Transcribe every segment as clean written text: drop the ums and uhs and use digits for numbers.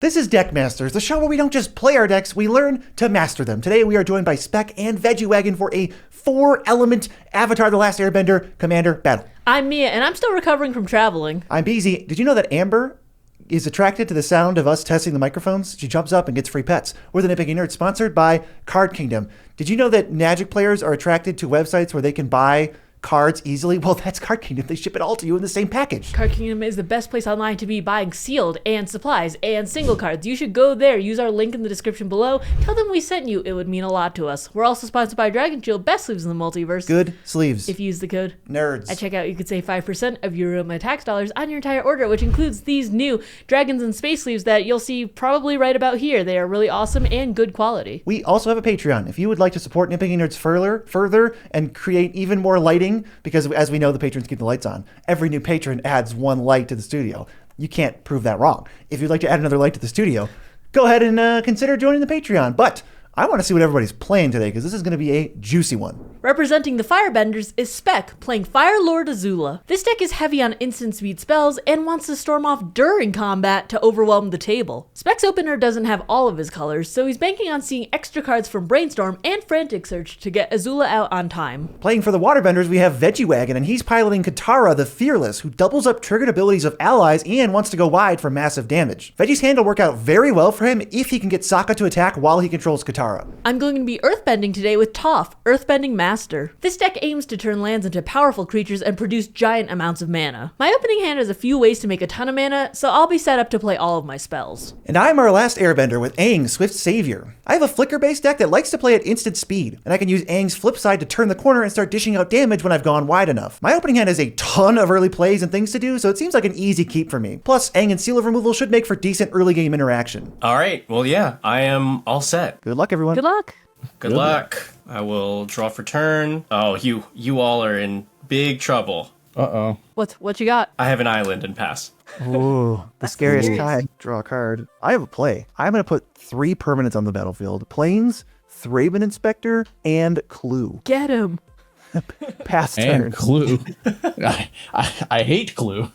This is Deck Masters, the show where we don't just play our decks, we learn to master them. Today we are joined by Spec and Veggie Wagon for a 4-element Avatar: The Last Airbender Commander battle. I'm Mia, and I'm still recovering from traveling. I'm Beezy. Did you know that Amber is attracted to the sound of us testing the microphones? She jumps up and gets free pets. We're the Nitpicking Nerds, sponsored by Card Kingdom. Did you know that Magic players are attracted to websites where they can buy cards easily? Well, that's Card Kingdom. They ship it all to you in the same package. Card Kingdom is the best place online to be buying sealed and supplies and single cards. You should go there. Use our link in the description below. Tell them we sent you. It would mean a lot to us. We're also sponsored by Dragon Shield, best sleeves in the multiverse. Good sleeves. If you use the code NERDS at checkout, you could save 5% of your room tax dollars on your entire order, which includes these new Dragons and Space sleeves that you'll see probably right about here. They are really awesome and good quality. We also have a Patreon. If you would like to support Nitpicking Nerds further and create even more lighting, because as we know, the patrons keep the lights on. Every new patron adds one light to the studio. You can't prove that wrong. If you'd like to add another light to the studio, go ahead and consider joining the Patreon. But I want to see what everybody's playing today, because this is going to be a juicy one. Representing the Firebenders is Spec, playing Fire Lord Azula. This deck is heavy on instant speed spells and wants to storm off during combat to overwhelm the table. Spec's opener doesn't have all of his colors, so he's banking on seeing extra cards from Brainstorm and Frantic Search to get Azula out on time. Playing for the Waterbenders, we have Veggie Wagon, and he's piloting Katara, the Fearless, who doubles up triggered abilities of allies and wants to go wide for massive damage. Veggie's hand will work out very well for him if he can get Sokka to attack while he controls Katara. I'm going to be Earthbending today with Toph, Earthbending Master. This deck aims to turn lands into powerful creatures and produce giant amounts of mana. My opening hand has a few ways to make a ton of mana, so I'll be set up to play all of my spells. And I'm our last Airbender with Aang, Swift Savior. I have a Flicker-based deck that likes to play at instant speed, and I can use Aang's flip side to turn the corner and start dishing out damage when I've gone wide enough. My opening hand has a ton of early plays and things to do, so it seems like an easy keep for me. Plus, Aang and Seal of Removal should make for decent early game interaction. All right, well, yeah, I am all set. Good luck, everyone. Good luck. Good luck. I will draw for turn. Oh, you all are in big trouble. Uh-oh. What you got? I have an island and pass. Ooh, the scariest kind. Draw a card. I have a play. I'm going to put 3 permanents on the battlefield. Plains, Thraben Inspector, and Clue. Get him. Pass turn. And Clue. I hate Clue.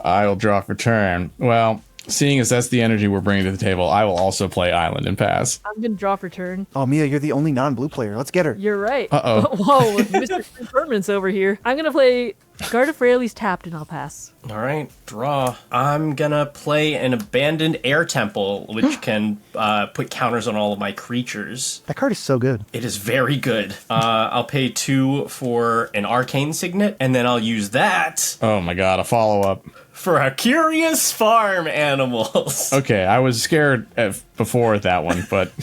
I'll draw for turn. Well, seeing as that's the energy we're bringing to the table, I will also play Island and pass. I'm going to draw for turn. Oh, Mia, you're the only non-blue player. Let's get her. You're right. Uh-oh. Whoa, Mr. Permanence over here. I'm going to play Guard of Freyalise tapped, and I'll pass. All right, draw. I'm gonna play an abandoned air temple, which can put counters on all of my creatures. That card is so good. It is very good. I'll pay 2 for an arcane signet, and then I'll use that Oh my god, a follow-up. for a curious farm animals. Okay, I was scared before that one, but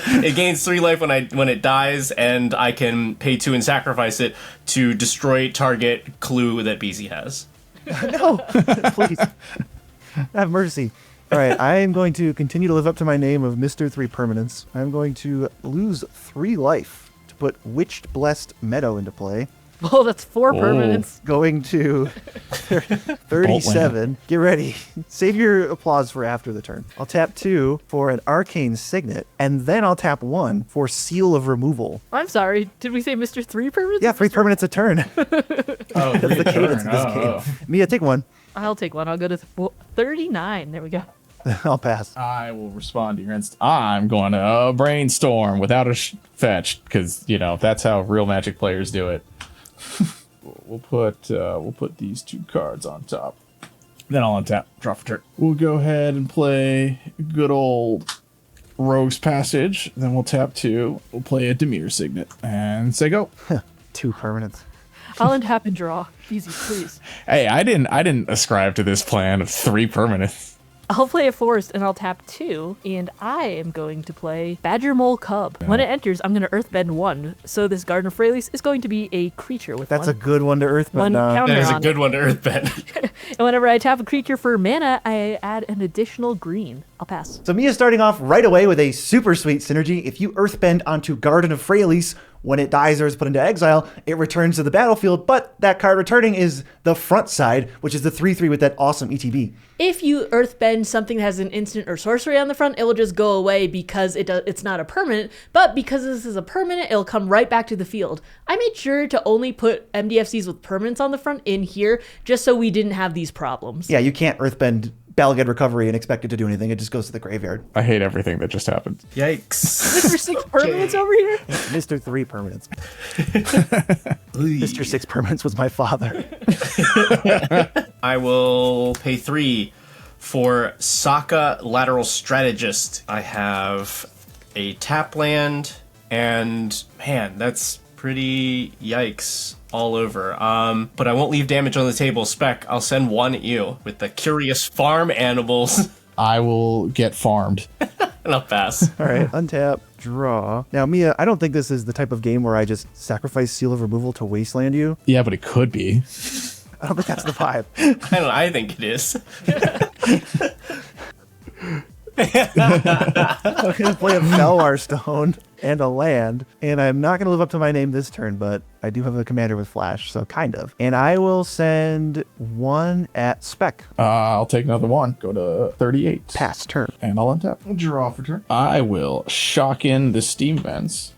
It gains 3 life when it dies, and I can pay 2 and sacrifice it to destroy target clue that BZ has. No, please. Have mercy. All right, I am going to continue to live up to my name of Mr. 3 Permanence. I'm going to lose 3 life to put Witched Blessed Meadow into play. Oh, that's 4 permanents. Going to 37. Get ready. Save your applause for after the turn. I'll tap 2 for an Arcane Signet, and then I'll tap 1 for Seal of Removal. I'm sorry. Did we say Mr. 3 permanents? Yeah, 3 permanents a turn. oh, That's the cadence of this game. Mia, take 1. I'll take 1. I'll go to 39. There we go. I'll pass. I will respond to your I'm going to brainstorm without a fetch, because that's how real Magic players do it. We'll put these 2 cards on top. Then I'll untap, draw for turn. We'll go ahead and play good old Rogue's Passage. Then we'll tap 2. We'll play a Demir Signet and say go. 2 permanents. I'll untap and draw. Easy, please. Hey, I didn't ascribe to this plan of 3 permanents. I'll play a forest and I'll tap 2, and I am going to play Badger Mole Cub. When it enters, I'm going to Earthbend 1, so this Garden of Freyalise is going to be a creature with That's a good one to Earthbend. one counter That is a on good it. one to earthbend. And whenever I tap a creature for mana, I add an additional green. I'll pass. So Mia's starting off right away with a super sweet synergy. If you Earthbend onto Garden of Freyalise, when it dies or is put into exile, it returns to the battlefield, but that card returning is the front side, which is the 3/3 with that awesome ETB. If you Earthbend something that has an instant or sorcery on the front, it will just go away because it's not a permanent, but because this is a permanent, it'll come right back to the field. I made sure to only put MDFCs with permanents on the front in here, just so we didn't have these problems. Yeah, you can't Earthbend Balgad recovery and expect it to do anything. It just goes to the graveyard. I hate everything that just happened. Yikes. Mr. 6 permanents over here? Mr. 3 permanents. Mr. 6 permanents was my father. I will pay 3 for Sokka Lateral Strategist. I have a tap land, and man, that's pretty yikes all over. But I won't leave damage on the table. Spec, I'll send 1 at you with the Curious Farm Animals. I will get farmed. And I'll pass. All right, untap, draw. Now, Mia, I don't think this is the type of game where I just sacrifice Seal of Removal to wasteland you. Yeah, but it could be. I don't think that's the vibe. I don't know, I think it is. I'm going to play a Felwar Stone and a land, and I'm not going to live up to my name this turn, but I do have a commander with Flash, so kind of. And I will send 1 at Spec. I'll take another 1. Go to 38. Pass turn. And I'll untap. Draw for turn. I will shock in the Steam Vents.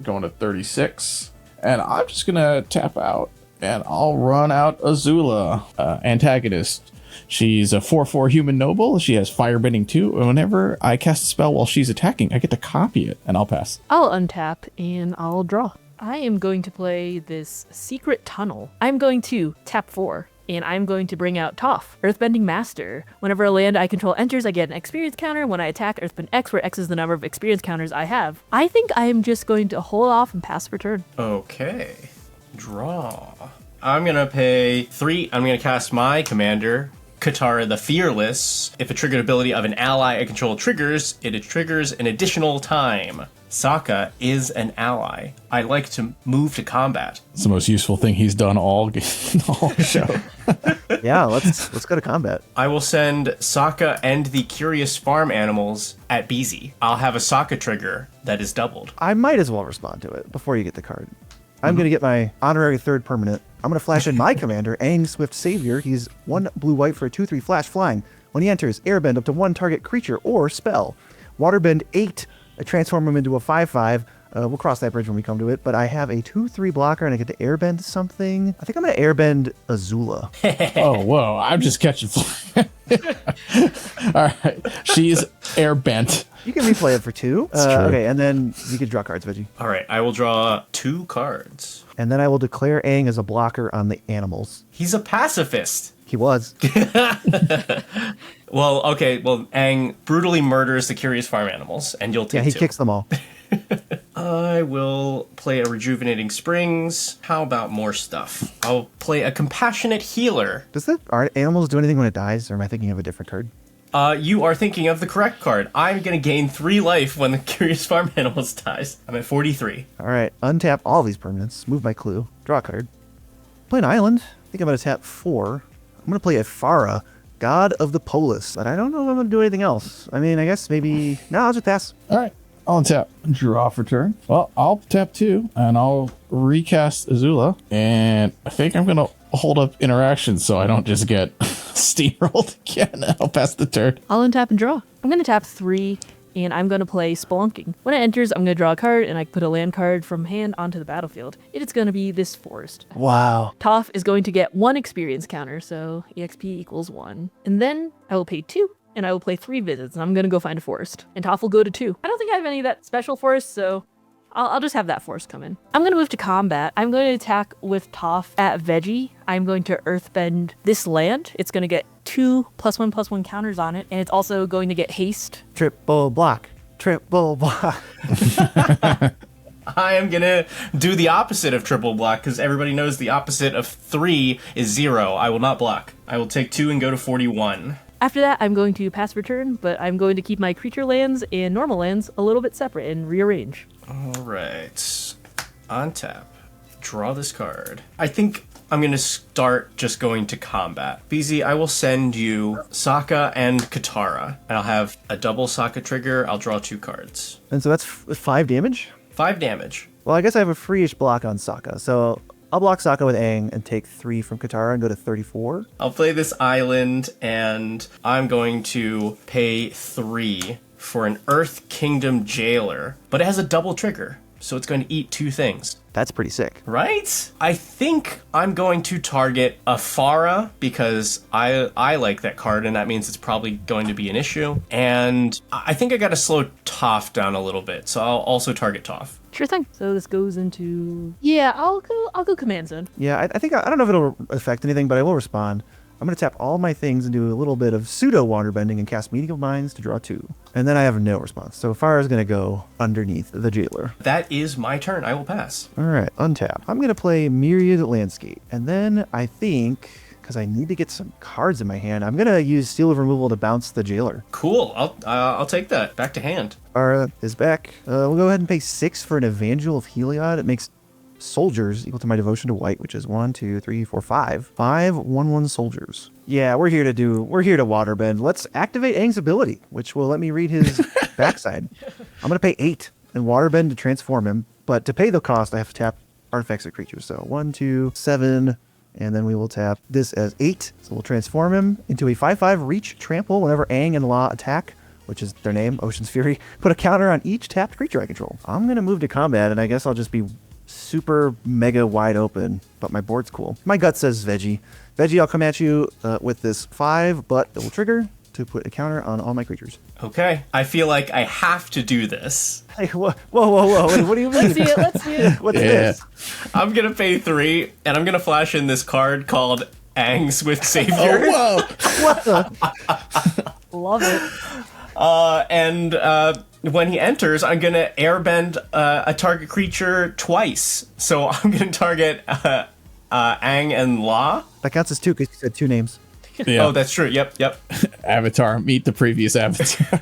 Going to 36. And I'm just going to tap out. And I'll run out Azula, antagonist. She's a 4/4 human noble. She has firebending 2. And whenever I cast a spell while she's attacking, I get to copy it. And I'll pass. I'll untap and I'll draw. I am going to play this Secret Tunnel. I'm going to tap 4. And I'm going to bring out Toph, Earthbending Master. Whenever a land I control enters, I get an experience counter. When I attack, Earthbend X, where X is the number of experience counters I have. I think I am just going to hold off and pass for turn. Okay. Draw. I'm going to pay 3. I'm going to cast my commander, Katara the Fearless. If a triggered ability of an ally I control triggers, it triggers an additional time. Sokka is an ally. I like to move to combat. It's the most useful thing he's done all show. Yeah, let's go to combat. I will send Sokka and the Curious Farm Animals at BZ. I'll have a Sokka trigger that is doubled. I might as well respond to it before you get the card. I'm going to get my honorary 3rd permanent. I'm going to flash in my commander, Aang Swift Savior. He's 1 blue-white for a 2/3 flash flying. When he enters, airbend up to 1 target creature or spell. Waterbend 8, transform him into a 5/5. We'll cross that bridge when we come to it. But I have a 2/3 blocker, and I get to airbend something. I think I'm going to airbend Azula. Oh, whoa. I'm just catching All right. She's airbent. You can replay it for 2. true. Okay, and then you can draw cards, Veggie. All right, I will draw 2 cards. And then I will declare Aang as a blocker on the animals. He's a pacifist. He was. Well, Aang brutally murders the Curious Farm Animals, and you'll take Yeah, he 2. kicks them all. I will play a Rejuvenating Springs. How about more stuff? I'll play a Compassionate Healer. Does the animals do anything when it dies, or am I thinking of a different card? You are thinking of the correct card. I'm going to gain 3 life when the Curious Farm Animals dies. I'm at 43. All right, untap all these permanents. Move my clue. Draw a card. Play an island. I think I'm going to tap 4. I'm going to play a Farah, God of the Polis. But I don't know if I'm going to do anything else. I mean, I guess maybe... No, I'll just pass. All right. I'll untap. Draw for turn. Well, I'll tap 2, and I'll recast Azula. And I think I'm going to hold up interactions so I don't just get steamrolled again. I'll pass the turn. I'll untap and draw. I'm going to tap 3, and I'm going to play Spelunking. When it enters, I'm going to draw a card, and I put a land card from hand onto the battlefield. It is going to be this forest. Wow. Toph is going to get 1 experience counter, so EXP equals 1. And then I will pay 2, and I will play 3 visits, and I'm going to go find a forest. And Toph will go to 2. I don't think I have any of that special forest, so I'll just have that forest come in. I'm going to move to combat. I'm going to attack with Toph at Veggie. I'm going to earthbend this land. It's going to get 2 +1/+1 counters on it, and it's also going to get haste. Triple block. Triple block. I am going to do the opposite of triple block because everybody knows the opposite of 3 is 0. I will not block. I will take 2 and go to 41. After that, I'm going to pass return, but I'm going to keep my creature lands and normal lands a little bit separate and rearrange. All right. On tap. Draw this card. I think I'm going to start just going to combat. BZ, I will send you Sokka and Katara. And I'll have a double Sokka trigger. I'll draw 2 cards. And so that's 5 damage? 5 damage. Well, I guess I have a free-ish block on Sokka, so I'll block Sokka with Aang and take 3 from Katara and go to 34. I'll play this island, and I'm going to pay 3 for an Earth Kingdom Jailer. But it has a double trigger. so it's going to eat 2 things. That's pretty sick. Right? I think I'm going to target Afara because I like that card, and that means it's probably going to be an issue. And I think I got to slow Toph down a little bit, so I'll also target Toph. Sure thing. So this goes into... Yeah, I'll go command zone. Yeah, I think, I don't know if it'll affect anything, but I will respond. I'm going to tap all my things and do a little bit of pseudo waterbending and cast Meeting of Minds to draw 2. And then I have no response. So Fara's going to go underneath the jailer. That is my turn. I will pass. All right, untap. I'm going to play Myriad Landscape. And then I think, because I need to get some cards in my hand, I'm going to use Seal of Removal to bounce the jailer. Cool. I'll take that. Back to hand. Fara is back. We'll go ahead and pay 6 for an Evangel of Heliod. It makes soldiers equal to my devotion to white, which is 1, 2, 3, 4, 5. 5 1/1 soldiers. Yeah, we're here to waterbend. Let's activate Aang's ability, which will let me read his backside. I'm gonna pay 8 and waterbend to transform him, but to pay the cost, I have to tap artifacts of creatures. So 1, 2, 7, and then we will tap this as 8. So we'll transform him into a 5/5 reach trample whenever Aang and La attack, which is their name, Ocean's Fury. Put a counter on each tapped creature I control. I'm gonna move to combat, and I guess I'll just be super mega wide open, but my board's cool. My gut says Veggie. Veggie, I'll come at you with this 5, but it will trigger to put a counter on all my creatures. Okay. I feel like I have to do this. Hey, whoa. What do you mean? Let's see it. What's this? I'm going to pay 3, and I'm going to flash in this card called Aang Swift Savior. Whoa! What the? Love it. When he enters, I'm going to airbend a target creature twice. So I'm going to target Aang and La. That counts as 2 because you said 2 names. Yeah. Oh, that's true. Yep. Avatar, meet the previous Avatar.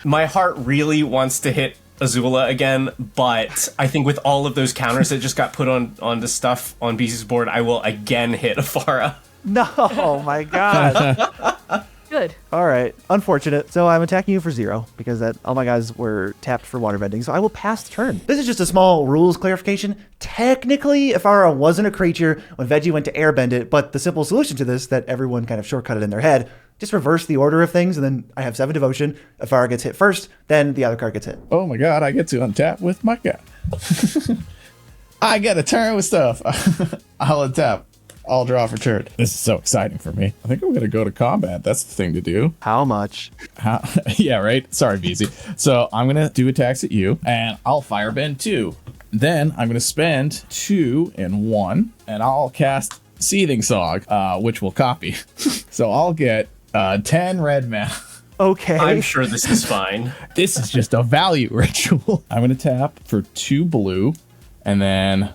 My heart really wants to hit Azula again, but I think with all of those counters that just got put on the stuff on BC's board, I will again hit Afara. No, oh my God. Good. All right, unfortunate. So I'm attacking you for 0 because all my guys were tapped for waterbending. So I will pass the turn. This is just a small rules clarification. Technically, Afara wasn't a creature when Veggie went to airbend it, but the simple solution to this that everyone kind of shortcutted in their head, just reverse the order of things, and then I have 7 devotion. Afara gets hit first, then the other card gets hit. Oh my God, I get to untap with my guy. I get a turn with stuff. I'll untap. I'll draw for turn. This is so exciting for me. I think I'm going to go to combat. That's the thing to do. How much? Yeah, right? Sorry, VZ. So I'm going to do attacks at you, and I'll firebend 2. Then I'm going to spend 2 and 1, and I'll cast Seething Sog, which will copy. So I'll get 10 red mana. Okay. I'm sure this is fine. This is just a value ritual. I'm going to tap for 2 blue, and then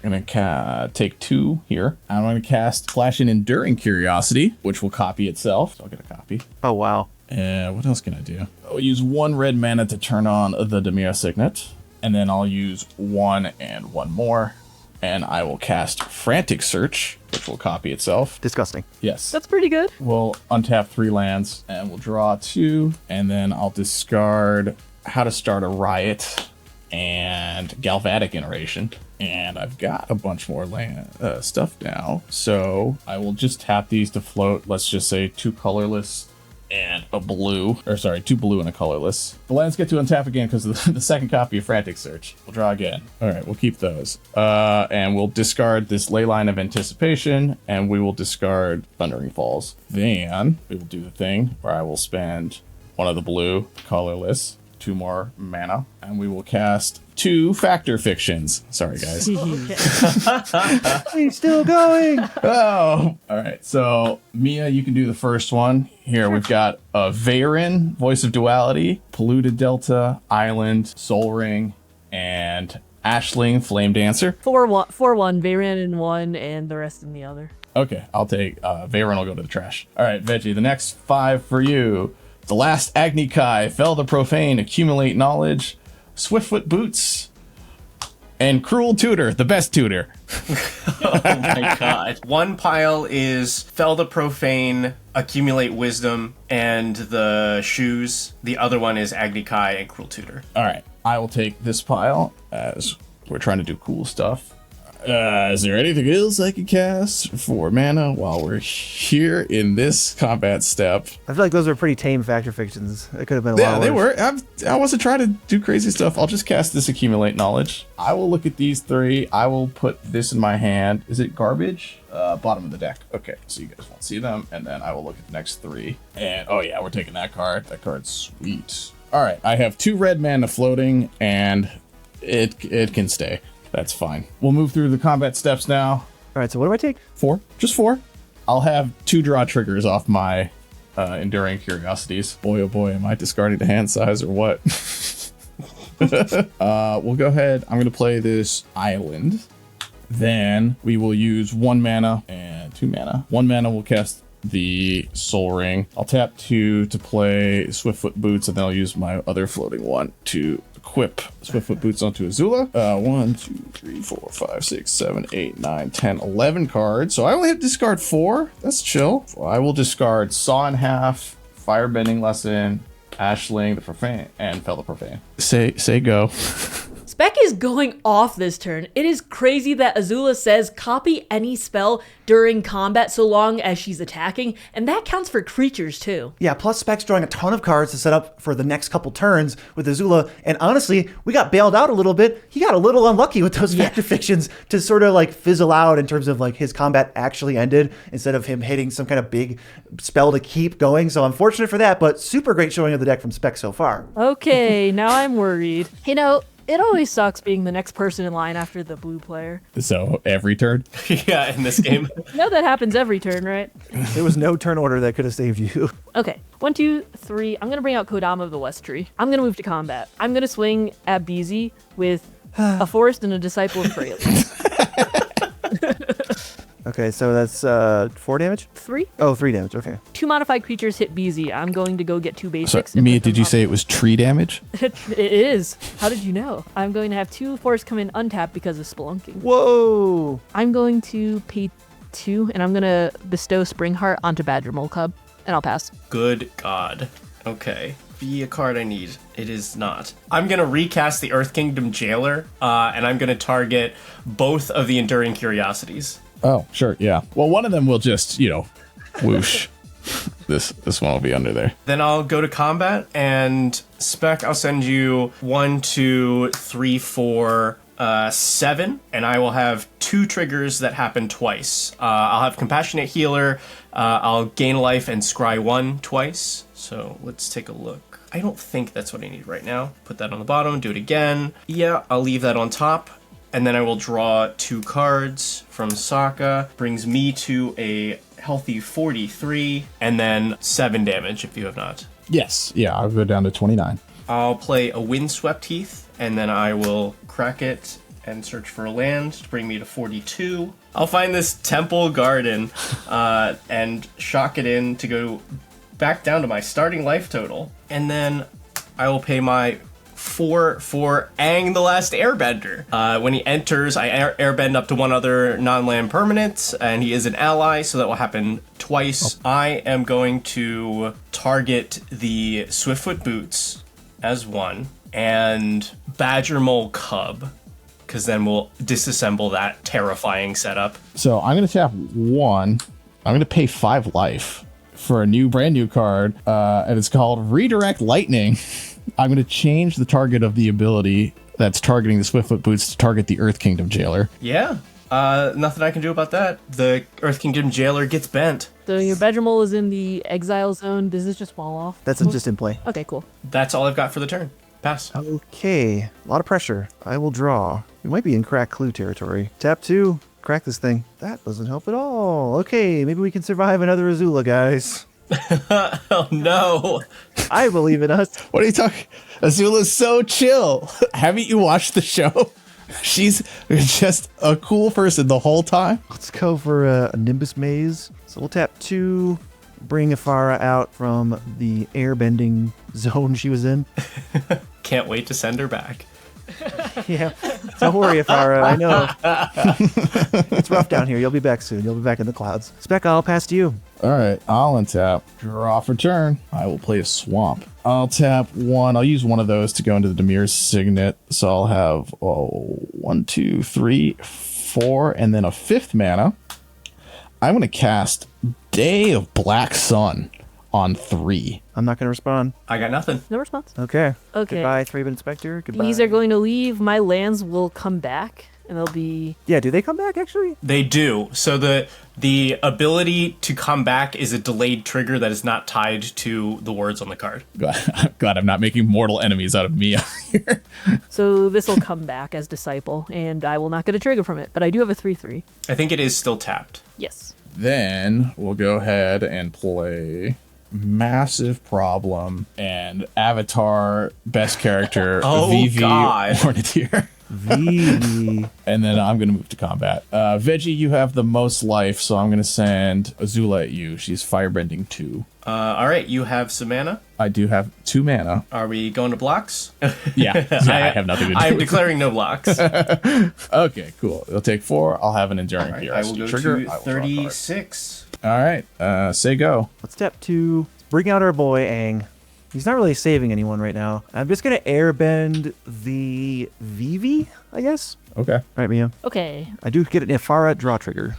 I'm going to take 2 here. I'm going to cast Flash in Enduring Curiosity, which will copy itself. So I'll get a copy. Oh, wow. What else can I do? I'll use 1 red mana to turn on the Demir Signet. And then I'll use 1 and 1 more. And I will cast Frantic Search, which will copy itself. Disgusting. Yes. That's pretty good. We'll untap 3 lands, and we'll draw 2. And then I'll discard How to Start a Riot and Galvanic Iteration. And I've got a bunch more land stuff now. So I will just tap these to float, let's just say 2 colorless and a blue. Or sorry, 2 blue and a colorless. The lands get to untap again because of the second copy of Frantic Search. We'll draw again. All right, we'll keep those. And we'll discard this Leyline of Anticipation, and we will discard Thundering Falls. Then we will do the thing where I will spend 1 of the blue, colorless, 2 more mana, and we will cast 2 Factor Fictions. Sorry, guys. He's still going. Oh, all right. So, Mia, you can do the first one. Here, we've got Veyron, Voice of Duality, Polluted Delta, Island, Soul Ring, and Ashling, Flame Dancer. 4-1, Veyron in 1, and the rest in the other. Okay, I'll take Veyron will go to the trash. All right, Veggie, the next 5 for you. The Last Agni Kai, Fell the Profane, Accumulate Knowledge, Swiftfoot Boots, and Cruel Tutor, the best tutor. Oh my God. One pile is Fell the Profane, Accumulate Wisdom, and the shoes. The other one is Agni Kai and Cruel Tutor. All right, I will take this pile as we're trying to do cool stuff. Is there anything else I can cast for mana while we're here in this combat step? I feel like those are pretty tame factor fictions. It could have been a Yeah, lot they worse. were. I wasn't trying to do crazy stuff. I'll just cast this Accumulate Knowledge. I will look at these three. I will put this in my hand. Is it garbage? Bottom of the deck. Okay, so you guys won't see them. And then I will look at the next three. And, oh yeah, we're taking that card. That card's sweet. All right, I have 2 red mana floating, and it can stay. That's fine. We'll move through the combat steps now. All right, so what do I take? 4. Just 4. I'll have 2 draw triggers off my Enduring Curiosities. Boy, oh boy, am I discarding the hand size or what? We'll go ahead. I'm going to play this Island. Then we will use 1 mana and 2 mana. 1 mana will cast the Soul Ring. I'll tap 2 to play Swiftfoot Boots, and then I'll use my other floating one to equip Swiftfoot Boots onto Azula. 1, 2, 3, 4, 5, 6, 7, 8, 9, 10, 11 cards. So I only have to discard 4. That's chill. So I will discard Saw in Half, Firebending Lesson, Ashling the Profane, and Fell the Profane. Say go. Spec is going off this turn. It is crazy that Azula says copy any spell during combat so long as she's attacking, and that counts for creatures too. Yeah, plus Spec's drawing a ton of cards to set up for the next couple turns with Azula. And honestly, we got bailed out a little bit. He got a little unlucky with those factor fictions to sort of like fizzle out in terms of like his combat actually ended instead of him hitting some kind of big spell to keep going. So unfortunate for that, but super great showing of the deck from Spec so far. Okay, now I'm worried. You know, it always sucks being the next person in line after the blue player. So every turn? Yeah, in this game. You know that happens every turn, right? There was no turn order that could have saved you. Okay, 1, 2, 3. I'm going to bring out Kodama of the West Tree. I'm going to move to combat. I'm going to swing at BZ with a Forest and a Disciple of Freya. Okay, so that's 4 damage? 3. Oh, 3 damage. Okay. 2 modified creatures hit BZ. I'm going to go get 2 So, basics. Mia, did you say it was tree damage? It is. How did you know? I'm going to have 2 forests come in untapped because of Spelunking. Whoa! I'm going to pay 2, and I'm going to bestow Springheart onto Badger Mole Cub, and I'll pass. Good God. Okay. Be a card I need. It is not. I'm going to recast the Earth Kingdom Jailer, and I'm going to target both of the Enduring Curiosities. Oh, sure, yeah. Well, one of them will just, whoosh. This one will be under there. Then I'll go to combat, and Spec, I'll send you 1, 2, 3, 4, 7, and I will have 2 triggers that happen twice. I'll have Compassionate Healer, I'll gain life and scry 1 twice. So let's take a look. I don't think that's what I need right now. Put that on the bottom, do it again. Yeah, I'll leave that on top. And then I will draw 2 cards from Sokka. Brings me to a healthy 43, and then 7 damage if you have not. Yes, yeah, I'll go down to 29. I'll play a Windswept Heath, and then I will crack it and search for a land to bring me to 42. I'll find this Temple Garden and shock it in to go back down to my starting life total. And then I will pay my 4 for Aang the Last Airbender. When he enters, I airbend up to 1 other non-land permanent, and he is an ally, so that will happen twice. I am going to target the Swiftfoot Boots as 1, and Badger Mole Cub, because then we'll disassemble that terrifying setup. So I'm going to tap 1. I'm going to pay 5 life for a brand new card, and it's called Redirect Lightning. I'm going to change the target of the ability that's targeting the Swiftfoot Boots to target the Earth Kingdom Jailer. Yeah, nothing I can do about that. The Earth Kingdom Jailer gets bent. So your Badger Mole is in the exile zone. Does this just fall off? That's just in play. Okay, cool. That's all I've got for the turn. Pass. Okay, a lot of pressure. I will draw. We might be in crack clue territory. Tap 2, crack this thing. That doesn't help at all. Okay, maybe we can survive another Azula, guys. Oh no. I believe in us. What are you talking? Azula's so chill. Haven't you watched the show? She's just a cool person the whole time. Let's go for a Nimbus Maze. So we'll tap 2, bring Afara out from the airbending zone she was in. Can't wait to send her back. Yeah, don't worry, Afara. I know. It's rough down here. You'll be back soon. You'll be back in the clouds. Spec, I'll pass to you. All right, I'll untap. Draw for turn. I will play a Swamp. I'll tap 1. I'll use one of those to go into the Demir's Signet. So I'll have 1, 2, 3, 4 and then a 5th mana. I'm going to cast Day of Black Sun on 3. I'm not going to respond. I got nothing. No response. Okay. Okay. Goodbye, Three-Bit Inspector. Goodbye. These are going to leave. My lands will come back, and they'll be... Yeah, do they come back, actually? They do. So the ability to come back is a delayed trigger that is not tied to the words on the card. God, I'm not making mortal enemies out of me out here. So this will come back as Disciple, and I will not get a trigger from it, but I do have a 3/3. I think it is still tapped. Yes. Then we'll go ahead and play Massive Problem and Avatar Best Character Oh, VV God. Ornithir. V. And then I'm going to move to combat. Veggie, you have the most life, so I'm going to send Azula at you. She's firebending 2. All right, you have some mana. I do have 2 mana. Are we going to blocks? Yeah, I have nothing to do. I am declaring no blocks. Okay, cool. It'll take 4. I'll have an Enduring All right, I Curiosity will go trigger. to I will draw a card. 36. All right, say go. Let's step 2. Bring out our boy, Aang. He's not really saving anyone right now. I'm just going to airbend the Vivi, I guess. Okay. All right, Mia. Okay. I do get an Ifara draw trigger.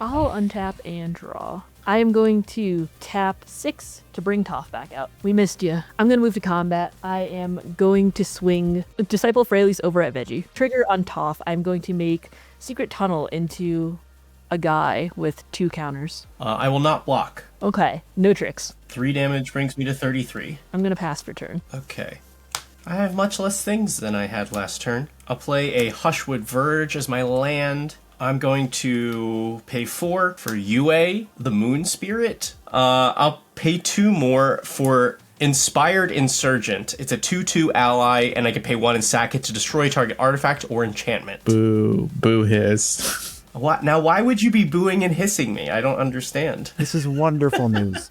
I'll untap and draw. I am going to tap 6 to bring Toph back out. We missed you. I'm going to move to combat. I am going to swing Disciple Fraley's over at Veggie. Trigger on Toph. I'm going to make Secret Tunnel into a guy with 2 counters. I will not block. Okay, no tricks. 3 damage brings me to 33. I'm going to pass for turn. Okay. I have much less things than I had last turn. I'll play a Hushwood Verge as my land. I'm going to pay 4 for Yue, the Moon Spirit. I'll pay 2 more for Inspired Insurgent. It's a 2/2 ally, and I can pay 1 and sack it to destroy target artifact or enchantment. Boo. Boo hiss. What? Now, why would you be booing and hissing me? I don't understand. This is wonderful news.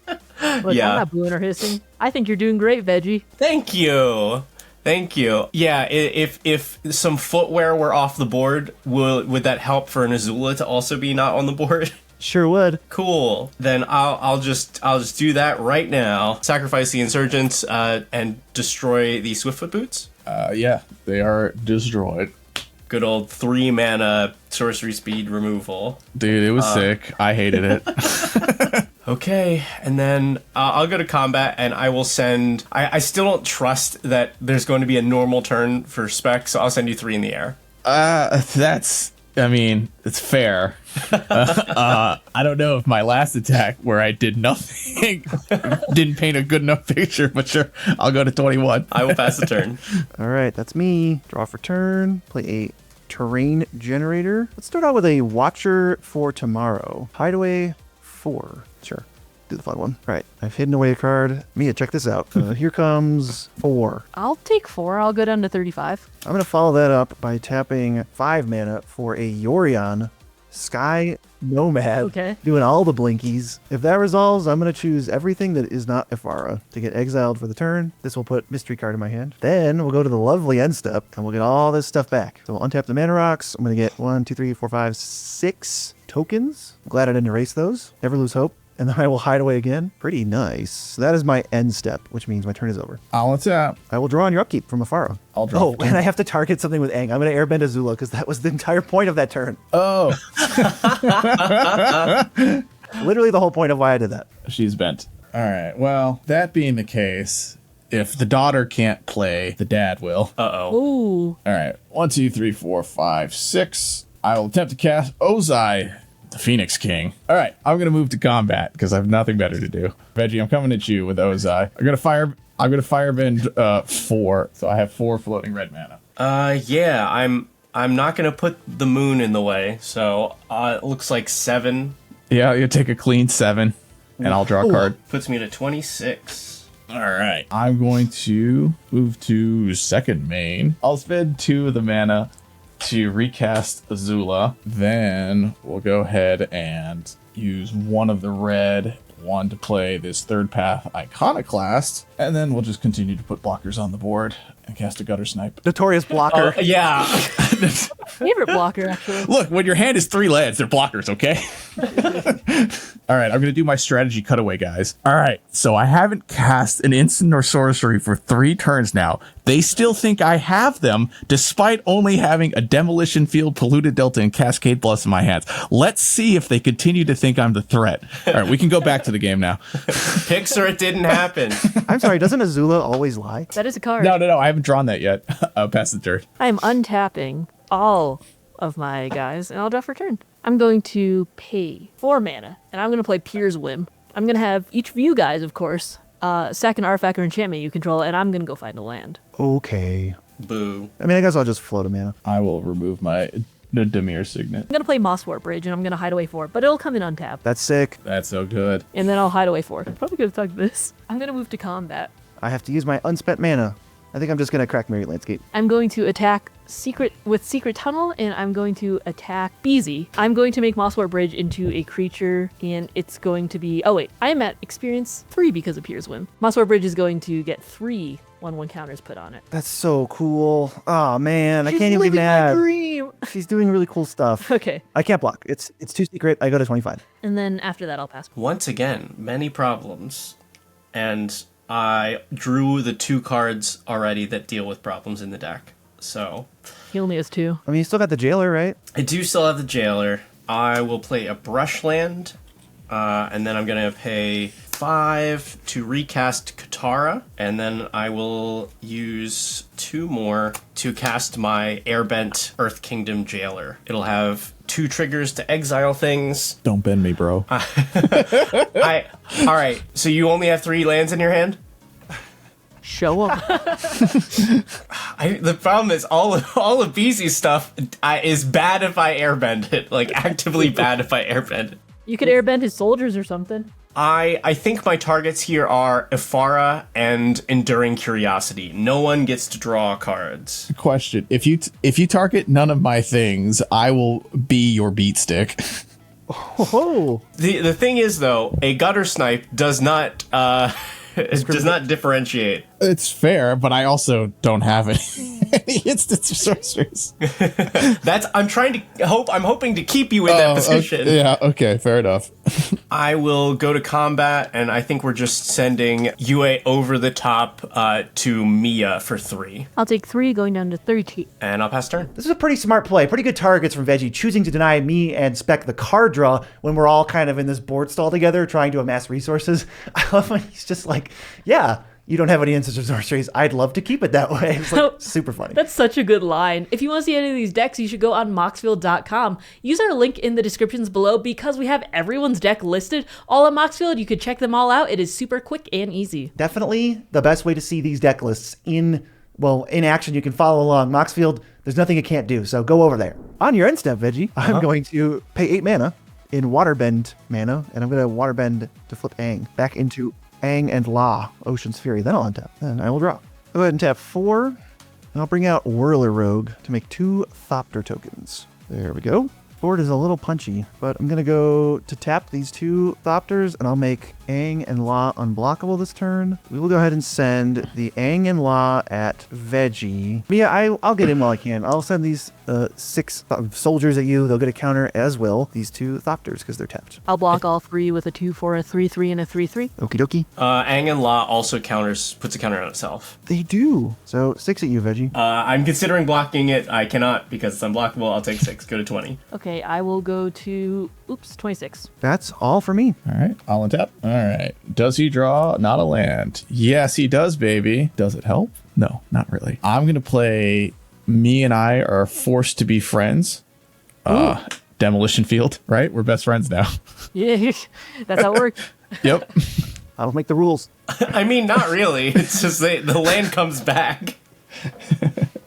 Look, Yeah. I'm not booing or hissing. I think you're doing great, Veggie. Thank you. Thank you. Yeah, if some footwear were off the board, would that help for an Azula to also be not on the board? Sure would. Cool. Then I'll just do that right now. Sacrifice the insurgents and destroy the Swiftfoot boots. Yeah, they are destroyed. Good old 3 mana sorcery speed removal. Dude, it was sick. I hated it. Okay, and then I'll go to combat, and I will send... I still don't trust that there's going to be a normal turn for Spec, so I'll send you 3 in the air. That's... I mean, it's fair. I don't know if my last attack, where I did nothing, didn't paint a good enough picture, but sure, I'll go to 21. I will pass the turn. All right, that's me. Draw for turn. Play a terrain generator. Let's start out with a Watcher for Tomorrow. Hideaway 4. Sure. Do the fun one. All right, I've hidden away a card. Mia, check this out. Here comes 4. I'll take 4. I'll go down to 35. I'm going to follow that up by tapping 5 mana for a Yorion Sky Nomad. Okay. Doing all the blinkies. If that resolves, I'm going to choose everything that is not Ifara to get exiled for the turn. This will put Mystery card in my hand. Then we'll go to the lovely end step and we'll get all this stuff back. So we'll untap the mana rocks. I'm going to get 1, 2, 3, 4, 5, 6 tokens. I'm glad I didn't erase those. Never lose hope. And then I will hide away again. Pretty nice. So that is my end step, which means my turn is over. I'll tap. I will draw on your upkeep from Ifara. I'll draw. Oh, and I have to target something with Aang. I'm going to airbend Azula because that was the entire point of that turn. Oh, Literally the whole point of why I did that. she's bent. All right. Well, that being the case, if the daughter can't play, the dad will. Uh-oh. Ooh. All right. 1, 2, 3, 4, 5, 6. I will attempt to cast Ozai, the Phoenix King. All right. I'm going to move to combat because I have nothing better to do. Veggie, I'm coming at you with Ozai. I'm going to firebend 4. So I have 4 floating red mana. Yeah, I'm not going to put the moon in the way, so it looks like 7. Yeah, you take a clean 7 and I'll draw a card. Puts me to 26. All right. I'm going to move to second main. I'll spend 2 of the mana to recast Azula. Then we'll go ahead and use 1 of the red, 1 to play this third path Iconoclast. And then we'll just continue to put blockers on the board and cast a Gutter Snipe. Notorious blocker. Yeah. Favorite blocker, actually. Look, when your hand is 3 lands, they're blockers, okay? All right, I'm going to do my strategy cutaway, guys. All right, so I haven't cast an instant or sorcery for 3 turns now. They still think I have them, despite only having a Demolition Field, Polluted Delta, and Cascade Blast in my hands. Let's see if they continue to think I'm the threat. All right, we can go back to the game now. Pixar, it didn't happen. I'm sorry, doesn't Azula always lie? That is a card. No, I haven't drawn that yet. Pass the turn. I am untapping all of my guys, and I'll draw for turn. I'm going to pay 4 mana, and I'm going to play Pier's Whim. I'm going to have each of you guys, of course, sack an artifact or enchantment you control, and I'm going to go find a land. Okay. Boo. I mean, I guess I'll just float a mana. I will remove my Demir Signet. I'm going to play Mosswort Bridge, and I'm going to hide away 4, but it'll come in untapped. That's sick. That's so good. And then I'll hide away 4. I'm probably going to talk this. I'm going to move to combat. I have to use my unspent mana. I think I'm just going to crack Merry Landscape. I'm going to attack Secret Tunnel, and I'm going to attack Beezy. I'm going to make Mosswort Bridge into a creature, and it's going to be... Oh, wait. I am at experience 3 because of Pier's Whim. Mosswort Bridge is going to get 3 1/1 counters put on it. That's so cool. Oh, man. I She's can't even be living my mad. dream. She's doing really cool stuff. Okay. I can't block. It's too secret. I go to 25. And then after that, I'll pass. Once again, many problems. And I drew the 2 cards already that deal with problems in the deck. So He only has 2. I mean, you still got the Jailer, right? I do still have the Jailer. I will play a Brushland, and then I'm going to pay 5 to recast Katara, and then I will use 2 more to cast my Airbent Earth Kingdom Jailer. It'll have 2 triggers to exile things. Don't bend me, bro. All right, so you only have 3 lands in your hand? Show him. The problem is all of Beezy's stuff is bad if I airbend it. Like, actively bad if I airbend it. You could airbend his soldiers or something. I think my targets here are Ifara and Enduring Curiosity. No one gets to draw cards. Question: If you target none of my things, I will be your beat stick. Oh. The thing is, though, a Gutter Snipe does not differentiate. It's fair, but I also don't have any instants or sorceries. I'm hoping to keep you in that position. Okay, yeah, okay, fair enough. I will go to combat, and I think we're just sending Yue over the top to Mia for 3. I'll take 3, going down to 13. And I'll pass turn. This is a pretty smart play. Pretty good targets from Veggie, choosing to deny me and Spec the card draw when we're all kind of in this board stall together trying to amass resources. I love when he's just like, yeah, you don't have any instants or sorceries. I'd love to keep it that way. It's like super funny. That's such a good line. If you want to see any of these decks, you should go on moxfield.com. Use our link in the descriptions below because we have everyone's deck listed all on Moxfield. You could check them all out. It is super quick and easy. Definitely the best way to see these deck lists in action. You can follow along. Moxfield, there's nothing it can't do, so go over there. On your end step, Veggie, I'm going to pay 8 mana in Waterbend mana, and I'm going to Waterbend to flip Aang back into Aang and La, Ocean's Fury. Then I'll untap. Then I will draw. Go ahead and tap 4, and I'll bring out Whirler Rogue to make 2 Thopter tokens. There we go. Board is a little punchy, but I'm going to go to tap these 2 Thopters, and I'll make Aang and La unblockable this turn. We will go ahead and send the Aang and La at Veggie. But yeah, I'll get in while I can. I'll send these 6 soldiers at you. They'll get a counter, as will these 2 Thopters, because they're tapped. I'll block all 3 with a 2/4, a 3/3, and a 3/3. Okie dokie. Aang and La also puts a counter on itself. They do. So 6 at you, Veggie. I'm considering blocking it. I cannot because it's unblockable. I'll take 6. Go to 20. Okay, I will go to, 26. That's all for me. All right, I'll untap. All right. Does he draw not a land? Yes, he does, baby. Does it help? No, not really. I'm going to play Me and I Are Forced to Be Friends. Demolition Field, right? We're best friends now. Yeah, that's how it works. Yep. I don't make the rules. I mean, not really. It's just the land comes back.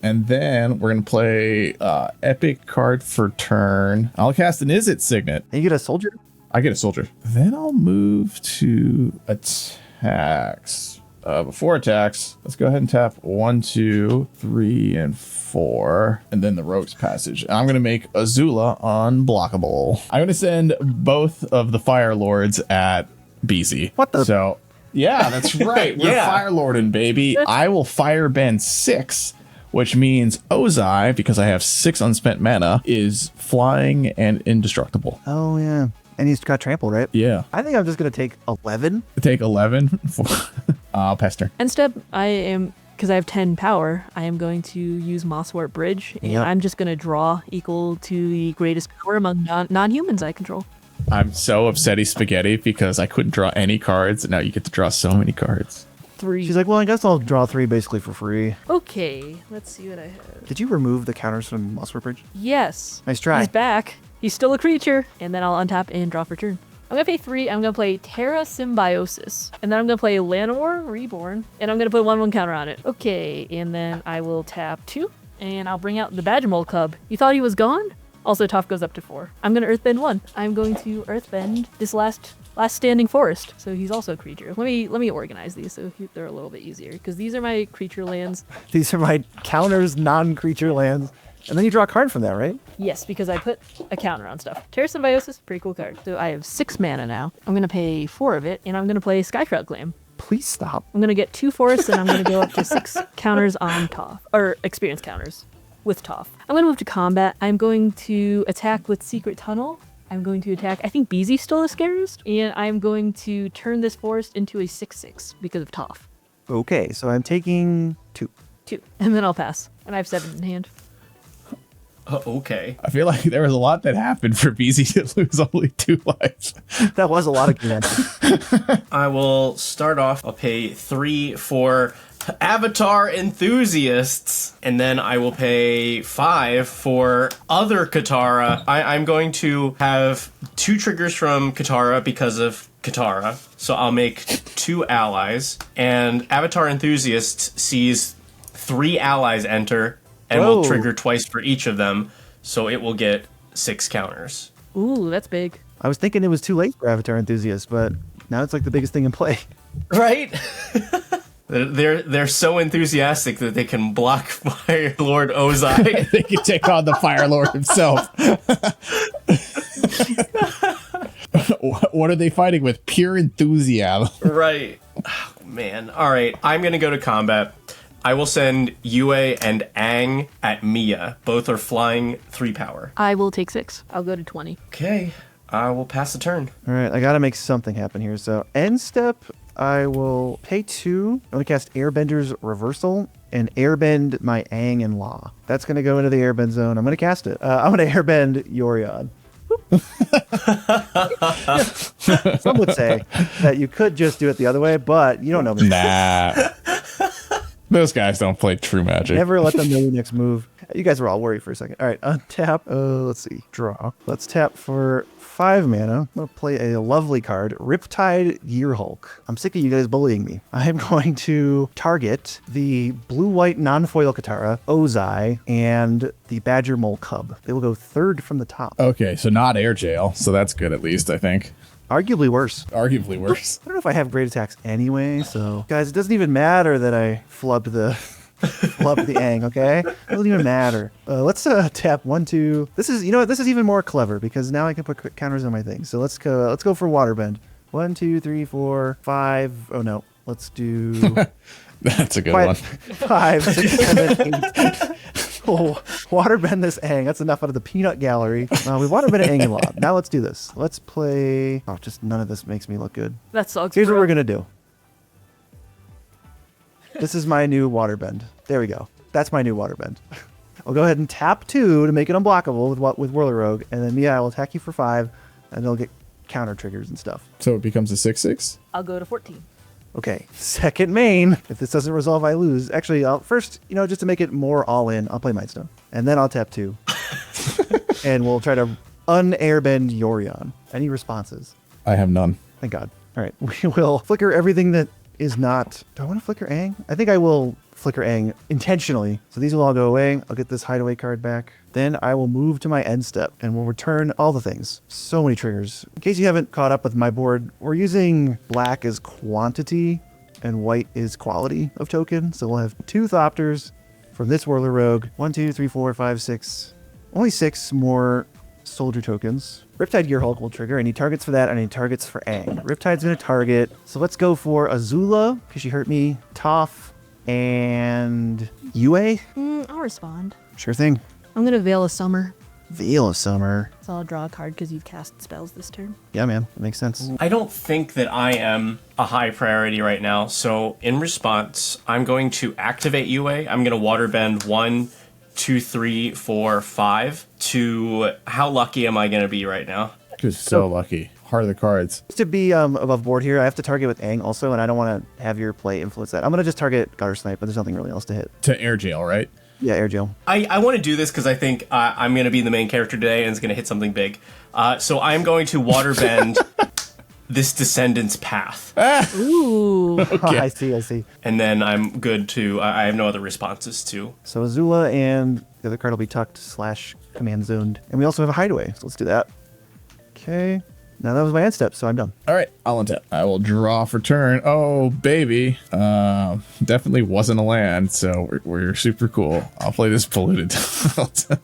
And then we're going to play Epic card for turn. I'll cast an Izzet Signet. And you get a soldier? I get a soldier. Then I'll move to attacks. Before attacks, let's go ahead and tap 1, 2, 3, and 4. And then the Rogue's Passage. And I'm going to make Azula unblockable. I'm going to send both of the Fire Lords at BZ. What the? So, yeah, that's right. We're Yeah. Fire Lording, baby. I will Firebend 6, which means Ozai, because I have 6 unspent mana, is flying and indestructible. Oh, yeah. And he's got trample, right? Yeah. I think I'm just going to take 11. Take 11. I'll pester. End step, I am, because I have 10 power, I am going to use Mosswort Bridge, and Yep. I'm just going to draw equal to the greatest power among non-humans I control. I'm so upsetty spaghetti because I couldn't draw any cards, and now you get to draw so many cards. 3. She's like, well, I guess I'll draw 3 basically for free. Okay, let's see what I have. Did you remove the counters from Mosswort Bridge? Yes. Nice try. He's back. He's still a creature. And then I'll untap and draw for turn. I'm going to pay 3. I'm going to play Terra Symbiosis. And then I'm going to play Llanowar Reborn. And I'm going to put 1/1 counter on it. Okay, and then I will tap 2. And I'll bring out the Badgermole Cub. You thought he was gone? Also, Toph goes up to 4. I'm going to Earthbend 1. I'm going to Earthbend this last standing forest. So he's also a creature. Let me organize these so they're a little bit easier. Because these are my creature lands. These are my counters, non-creature lands. And then you draw a card from that, right? Yes, because I put a counter on stuff. Terra Symbiosis, pretty cool card. So I have 6 mana now. I'm going to pay 4 of it, and I'm going to play Skyshroud Glam. Please stop. I'm going to get 2 forests, and I'm going to go up to 6 counters on Toph. Or experience counters with Toph. I'm going to move to combat. I'm going to attack with Secret Tunnel. I'm going to attack, I think Beezy's still the scariest. And I'm going to turn this forest into a 6/6 because of Toph. Okay, so I'm taking 2. 2. And then I'll pass. And I have 7 in hand. Okay. I feel like there was a lot that happened for BZ to lose only 2 lives. That was a lot of commands. I will start off. I'll pay 3 for Avatar Enthusiasts, and then I will pay 5 for other Katara. I'm going to have 2 triggers from Katara because of Katara, so I'll make 2 allies, and Avatar Enthusiast sees 3 allies enter, and will Whoa. trigger twice for each of them, so it will get 6 counters. Ooh, that's big. I was thinking it was too late for Avatar Enthusiasts, but now it's like the biggest thing in play. Right? They're so enthusiastic that they can block Fire Lord Ozai. They can take on the Fire Lord himself. What are they fighting with? Pure enthusiasm. Right. Oh, man. All right. I'm going to go to combat. I will send Yue and Aang at Mia. Both are flying 3 power. I will take 6. I'll go to 20. Okay. I will pass the turn. All right, I got to make something happen here. So end step, I will pay 2. I'm going to cast Airbender's Reversal and airbend my Aang and Law. That's going to go into the airbend zone. I'm going to cast it. I'm going to airbend Yorion. Some would say that you could just do it the other way, but you don't know me. Nah. Those guys don't play true magic. Never let them know your next move. You guys were all worried for a second. All right, untap. Let's see. Draw. Let's tap for 5 mana. I'm going to play a lovely card, Riptide Gearhulk. I'm sick of you guys bullying me. I'm going to target the blue-white non-foil Katara, Ozai, and the Badger Mole Cub. They will go 3rd from the top. Okay, so not air jail, so that's good at least, I think. Arguably worse. Arguably worse. I don't know if I have great attacks anyway, so... Guys, it doesn't even matter that I flubbed the... flubbed the Aang, okay? It doesn't even matter. Let's tap 1, 2... This is, you know what, this is even more clever, because now I can put counters on my thing. So let's go for Waterbend. 1, 2, 3, 4, 5... Oh, no. Let's do... That's a good 5, 6, 7, 8... Oh, waterbend this Aang. That's enough out of the peanut gallery. We waterbend Aang and Law. Now let's do this. Let's play... Oh, just none of this makes me look good. That sucks. Here's what bro. we're going to do. This is my new waterbend. There we go. That's my new waterbend. I'll go ahead and tap 2 to make it unblockable with Whirler Rogue, and then Mia, I will attack you for 5, and they'll get counter triggers and stuff. So it becomes a 6/6? I'll go to 14. Okay, second main. If this doesn't resolve, I lose. Actually, I'll first, just to make it more all in, I'll play Mindstone. And then I'll tap 2. And we'll try to un-airbend Yorion. Any responses? I have none. Thank God. All right, we will flicker everything that is not... Do I want to flicker Aang? I think I will flicker Aang intentionally. So these will all go away. I'll get this hideaway card back. Then I will move to my end step and we'll return all the things. So many triggers. In case you haven't caught up with my board, we're using black as quantity and white is quality of token. So we'll have 2 Thopters from this Whirler Rogue. 1, 2, 3, 4, 5, 6. Only 6 more soldier tokens. Riptide Gearhulk will trigger. I need targets for that. I need targets for Aang. Riptide's going to target. So let's go for Azula, because she hurt me. Toph and Yue. I'll respond. Sure thing. I'm going to Veil of Summer. Veil of Summer. So I'll draw a card because you've cast spells this turn. Yeah, man. That makes sense. I don't think that I am a high priority right now. So in response, I'm going to activate UA. I'm going to waterbend 1, 2, 3, 4, 5 to how lucky am I going to be right now? You're so lucky. Heart of the cards. Just to be above board here, I have to target with Aang also, and I don't want to have your play influence that. I'm going to just target Gutter Snipe, but there's nothing really else to hit. To air jail, right? Yeah, Air Jail. I want to do this because I think I'm going to be the main character today and it's going to hit something big. So I'm going to waterbend this Descendant's Path. Ooh. Okay. I see. And then I'm good to... I have no other responses to. So Azula and the other card will be tucked / command zoned. And we also have a hideaway, so let's do that. Okay. Now that was my end step, so I'm done. All right, I'll untap. I will draw for turn. Oh, baby. Definitely wasn't a land, so we're super cool. I'll play this polluted.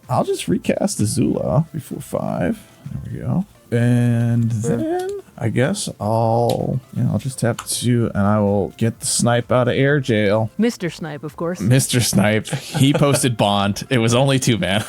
I'll just recast Azula before 5. There we go. And then I guess I'll just tap 2 and I will get the snipe out of air jail. Mr. Snipe, of course. Mr. Snipe, he posted Bond. It was only 2 man.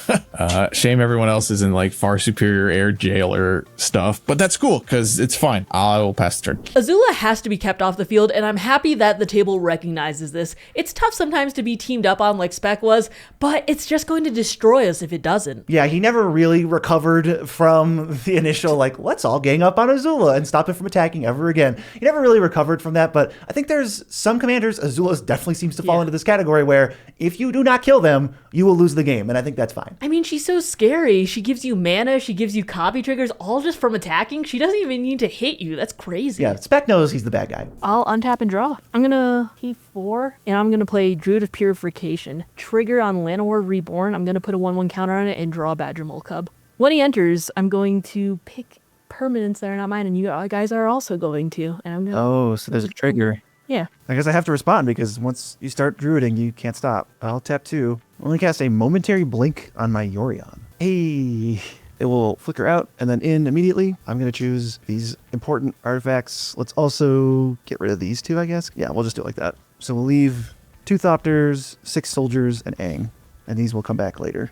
Shame everyone else is in like far superior air jailer stuff, but that's cool because it's fine. I will pass the turn. Azula has to be kept off the field, and I'm happy that the table recognizes this. It's tough sometimes to be teamed up on like Spec was, but it's just going to destroy us if it doesn't. Yeah, he never really recovered from the initial, like, let's all gang up on Azula and stop it from attacking ever again. He never really recovered from that, but I think there's some commanders, Azula definitely seems to fall into this category, where if you do not kill them, you will lose the game, and I think that's fine. I mean, she's so scary. She gives you mana, she gives you copy triggers, all just from attacking. She doesn't even need to hit you. That's crazy. Yeah, Spec knows he's the bad guy. I'll untap and draw. I'm gonna keep 4, and I'm gonna play Druid of Purification. Trigger on Llanowar Reborn. I'm gonna put a 1/1 counter on it and draw Badger Mole Cub. When he enters, I'm going to pick permanents that are not mine, and you guys are also going to. And I'm gonna. Oh, so there's a trigger. Yeah. I guess I have to respond because once you start druiding, you can't stop. I'll tap 2. Only cast a momentary blink on my Yorion. Hey. It will flicker out and then in immediately. I'm going to choose these important artifacts. Let's also get rid of these 2, I guess. Yeah, we'll just do it like that. So we'll leave 2 Thopters, 6 Soldiers, and Aang. And these will come back later.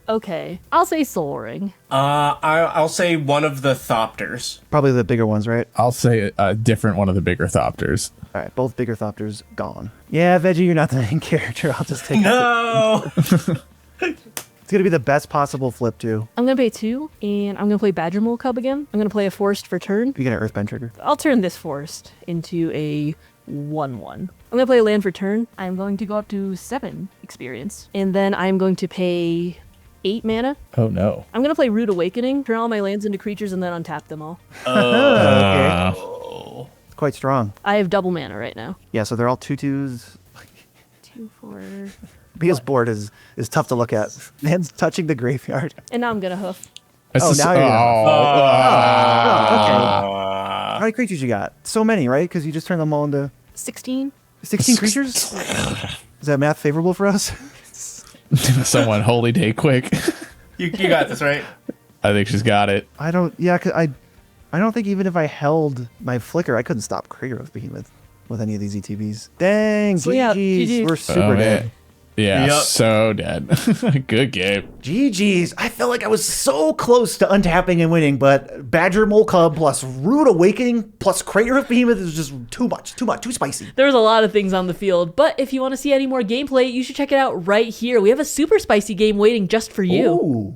Okay. I'll say Soul Ring. I'll say one of the Thopters. Probably the bigger ones, right? I'll say a different one of the bigger Thopters. All right, both bigger Thopters gone. Yeah, Veggie, you're not the main character. I'll just take No! It's going to be the best possible flip, too. I'm gonna pay 2, and I'm gonna play Badger Mole Cub again. I'm gonna play a Forest for turn. You get an Earthbend trigger. I'll turn this Forest into a 1/1. I'm gonna play a land for turn. I'm going to go up to 7 experience, and then I'm going to pay 8 mana. Oh no. I'm gonna play Rude Awakening, turn all my lands into creatures, and then untap them all. Okay. It's quite strong. I have double mana right now. Yeah, so they're all 2/2s. 2, 4, Bea's board is tough to look at. Man's touching the graveyard. and now I'm gonna hoof. Oh, now you're okay. How many creatures you got? So many, right? Because you just turned them all into 16. 16 creatures? Is that math favorable for us? Someone holy day quick. You got this, right? I think she's got it. I don't. Yeah, 'cause I don't think even if I held my flicker, I couldn't stop Krieger of Behemoth with any of these ETBs. Dang, So yeah, GG's. GG. We're super dead. Yeah, Yep. so dead. Good game. GG's. I felt like I was so close to untapping and winning, but Badger Mole Cub plus Rude Awakening plus Crater of Behemoth is just too much, too spicy. There's a lot of things on the field, but if you want to see any more gameplay, you should check it out right here. We have a super spicy game waiting just for you. Ooh.